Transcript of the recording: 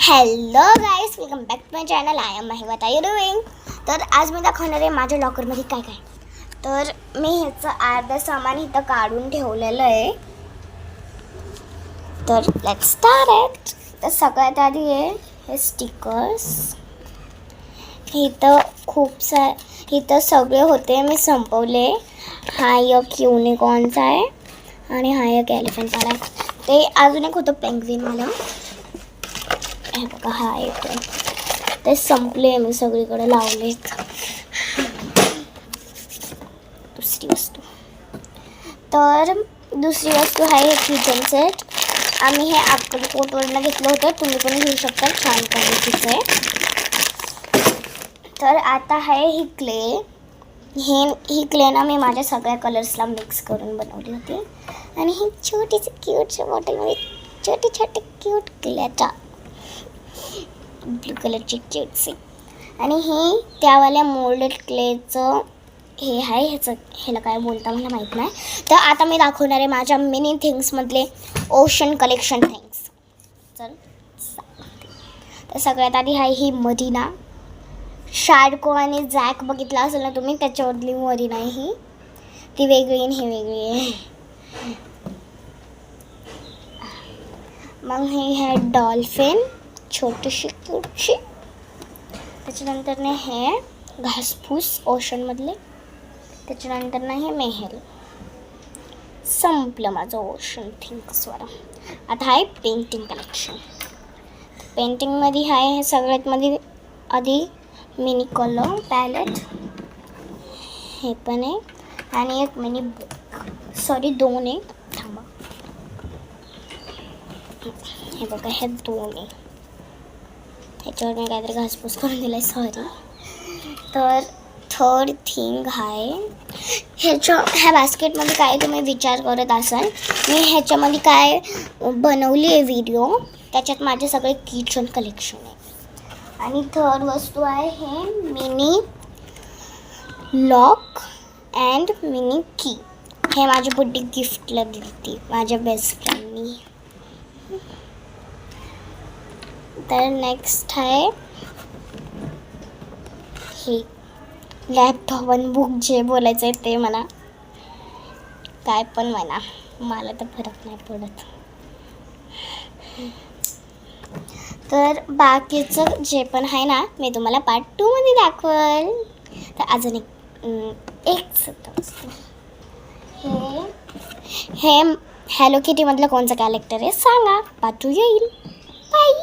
Hello guys, welcome back to my channel. I am Mahi. What are you doing? तर आज मी दाखवणार आहे माझ्या लॉकरमध्ये काय काय. तर मी ह्याचं अर्धं सामान इथं काढून ठेवलेलं आहे. तर लेट्स स्टार्ट इट. तर सगळ्यात आधी आहे हे स्टिकर्स. इथं सगळे होते, मी संपवले. हा एक युनिकॉर्नचा आहे आणि हा एक एलिफंटवाला आहे. ते अजून एक होतं पेंग्विन मला. हे बघा, हा येतो. ते संपले, मी सगळीकडे लावलेत. दुसरी वस्तू आहे हे किचन सेट. आम्ही हे अक्कलकोटवरनं घेतलं होतं, तुम्ही पण घेऊ शकता, छान क्वालिटीचं आहे. तर आता आहे ही क्ले. ही क्ले ना मी माझ्या सगळ्या कलर्सला मिक्स करून बनवली होती. आणि ही छोटीशी क्यूटच्या बॉटलमध्ये छोटे क्यूट क्लेच्या ब्लू कलरची क्यूटसी. आणि ही त्यावाल्या मोल्डेड क्लेचं हे आहे. ह्याला काय बोलता मला माहीत नाही. तर आता मी दाखवणार आहे माझ्या मिनी थिंग्समधले ओशन कलेक्शन थिंग्स. तर सगळ्यात आधी आहे ही मदीना. शार्को आणि जॅक बघितला असेल ना तुम्ही, त्याच्यावरली मदीना आहे ही. ती वेगळी आणि ही वेगळी आहे. मग हे आहे डॉल्फिन, छोटीशी क्यूटशी. त्याच्यानंतर ना हे घासपूस ओशनमधले. त्याच्यानंतर ना हे मेहेल. संपलं माझं ओशन थिंग्सवर. आता आहे पेंटिंग कलेक्शन. पेंटिंगमध्ये आहे हे सगळ्यात मध्ये आधी मिनी कलर पॅलेट. हे पण आहे आणि एक मिनी बुक. सॉरी, दोन आहे. थांबा, हे बघा, हे दोन आहे. ह्याच्यावर मी काहीतरी घासपूस करून दिलं आहे, सॉरी. तर थर्ड थिंग आहे ह्या बास्केटमध्ये काय तुम्ही विचार करत असाल, मी ह्याच्यामध्ये काय बनवली आहे व्हिडिओ. त्याच्यात माझे सगळे किचन कलेक्शन आहे. आणि थर्ड वस्तू आहे हे मिनी लॉक अँड मिनी की. हे माझी बर्थडे गिफ्टला दिली माझ्या बेस्ट फ्रेंडनी. तर नेक्स्ट आहे हे लॅपटॉप आणि बुक. जे बोलायचं आहे ते म्हणा, काय पण म्हणा, मला तर फरक नाही पडत. तर बाकीचं जे पण आहे ना, मी तुम्हाला पार्ट 2 मध्ये दाखवेल. तर अजून एक सुद्धा वस्तू. हे हॅलो किटीमधलं कोणचं कॅरेक्टर आहे सांगा, पार्ट 2 येईल. बाय.